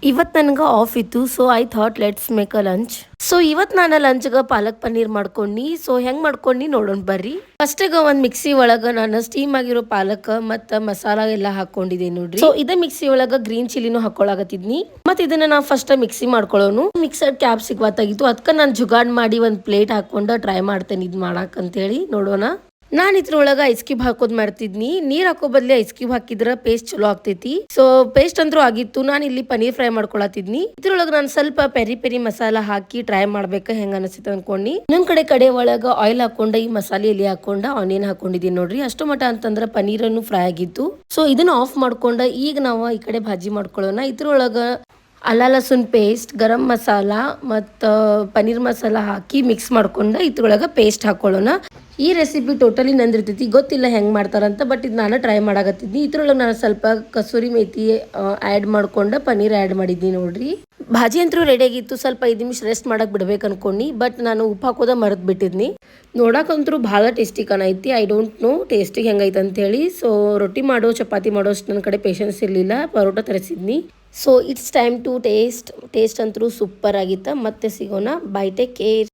ಇವತ್ತು ನನಗೆ ಆಫ್ ಇತ್ತು, so I thought let's make a lunch. So ಇವತ್ತು ನಾನು ಲಂಚ್ಗೆ ಪಾಲಕ್ ಪನ್ನೀರ್ ಮಾಡ್ಕೊಂಡು, ಸೊ ಹೆಂಗೆ ಮಾಡ್ಕೊಂಡು ನೋಡೋಣ ಬರ್ರಿ. ಫಸ್ಟಿಗೆ ಒಂದು ಮಿಕ್ಸಿ ಒಳಗೆ ನಾನು ಸ್ಟೀಮ್ ಆಗಿರೋ ಪಾಲಕ್ ಮತ್ತು ಮಸಾಲ ಎಲ್ಲ ಹಾಕೊಂಡಿದ್ದೆ ನೋಡ್ರಿ. ಸೊ ಇದೇ ಮಿಕ್ಸಿ ಒಳಗೆ ಗ್ರೀನ್ ಚಿಲ್ಲಿನೂ ಹಾಕೊಳಕತ್ತಿದ್ನಿ. ಮತ್ತು ಇದನ್ನ ನಾವು ಫಸ್ಟ್ ಮಿಕ್ಸಿ ಮಾಡ್ಕೊಳ್ಳೋನು. ಮಿಕ್ಸರ್ ಕ್ಯಾಪ್ ಸಿಗ್ವತ್ತಾಗಿತ್ತು, ಅದಕ್ಕೆ ನಾನು ಜುಗಾಡ್ ಮಾಡಿ ಒಂದು ಪ್ಲೇಟ್ ಹಾಕೊಂಡು ಟ್ರೈ ಮಾಡ್ತೇನೆ ಇದು ಮಾಡಕ್ಕಂತೇಳಿ ನೋಡೋಣ. ನಾನು ಇದ್ರೊಳಗೆ ಐಸ್ ಕ್ಯೂಬ್ ಹಾಕೋದ್ ಮಾಡ್ತಿದ್ನಿ. ನೀರ್ ಹಾಕೋ ಬದ್ಲಿ ಐಸ್ ಕ್ಯೂಬ್ ಹಾಕಿದ್ರ ಪೇಸ್ಟ್ ಚಲೋ ಆಗ್ತೈತಿ. ಸೊ ಪೇಸ್ಟ್ ಅಂದ್ರೂ ಆಗಿತ್ತು. ನಾನು ಇಲ್ಲಿ ಪನ್ನೀರ್ ಫ್ರೈ ಮಾಡ್ಕೊಳತಿದ್ನಿ. ಇದ್ರೊಳಗೆ ನಾನು ಸ್ವಲ್ಪ ಪೆರಿ ಪೆರಿ ಮಸಾಲ ಹಾಕಿ ಟ್ರೈ ಮಾಡ್ಬೇಕ ಹೆಂಗ ಅನಿಸ್ತೈತೆ ಅನ್ಕೊಂಡಿ. ಇನ್ನೊಂದ್ ಕಡೆ ಒಳಗ ಆಯಿಲ್ ಹಾಕೊಂಡ ಈ ಮಸಾಲೆ ಎಲ್ಲಿ ಹಾಕೊಂಡ ಆನಿಯನ್ ಹಾಕೊಂಡಿದೀನಿ ನೋಡ್ರಿ. ಅಷ್ಟು ಮಟ ಅಂತಂದ್ರ ಪನ್ನೀರನ್ನು ಫ್ರೈ ಆಗಿತ್ತು. ಸೊ ಇದನ್ನ ಆಫ್ ಮಾಡ್ಕೊಂಡ ಈಗ ನಾವು ಈ ಕಡೆ ಭಾಜಿ ಮಾಡ್ಕೊಳ್ಳೋಣ. ಇದ್ರೊಳಗ ಅಲ್ಲ ಲಸುನ್ ಪೇಸ್ಟ್, ಗರಂ ಮಸಾಲ ಮತ್ತು ಪನ್ನೀರ್ ಮಸಾಲ ಹಾಕಿ ಮಿಕ್ಸ್ ಮಾಡ್ಕೊಂಡು ಇದ್ರೊಳಗೆ ಪೇಸ್ಟ್ ಹಾಕೊಳ್ಳೋಣ. ಈ ರೆಸಿಪಿ ಟೋಟಲಿ ನಂದಿರ್ತೈತಿ, ಗೊತ್ತಿಲ್ಲ ಹೆಂಗೆ ಮಾಡ್ತಾರಂತ. ಬಟ್ ಇದು ನಾನು ಟ್ರೈ ಮಾಡಾಕತ್ತಿದ್ನಿ. ಇದ್ರೊಳಗೆ ನಾನು ಸ್ವಲ್ಪ ಕಸೂರಿ ಮೇಥಿ ಆ್ಯಡ್ ಮಾಡ್ಕೊಂಡು ಪನ್ನೀರ್ ಆ್ಯಡ್ ಮಾಡಿದ್ನಿ ನೋಡ್ರಿ. ಭಾಜಿ ಅಂತೂ ರೆಡಿ ಆಗಿತ್ತು. ಸ್ವಲ್ಪ 5 ನಿಮಿಷ ರೆಸ್ಟ್ ಮಾಡಕ್ಕೆ ಬಿಡ್ಬೇಕು ಅನ್ಕೊಂಡು, ಬಟ್ ನಾನು ಉಪ್ಪು ಹಾಕೋದ ಮರೆತು ಬಿಟ್ಟಿದ್ನಿ. ನೋಡಕ್ಕಂತೂ ಭಾಳ ಟೇಸ್ಟಿ ಕಾಣೈತಿ. ಐ ಡೋಂಟ್ ನೋ ಟೇಸ್ಟಿಗೆ ಹೆಂಗೈತೆ ಅಂತೇಳಿ. ಸೊ ರೊಟ್ಟಿ ಮಾಡೋ ಚಪಾತಿ ಮಾಡೋ ಅಷ್ಟು ನನ್ನ ಕಡೆ ಪೇಷನ್ಸ್ ಇರಲಿಲ್ಲ. ಪರೋಟ ತರಿಸಿದ್ನಿ. So it's time to taste ಅಂತೂ ಸೂಪರ್ ಆಗಿತ್ತು. ಮತ್ತೆ ಸಿಗೋಣ. Bye, take care.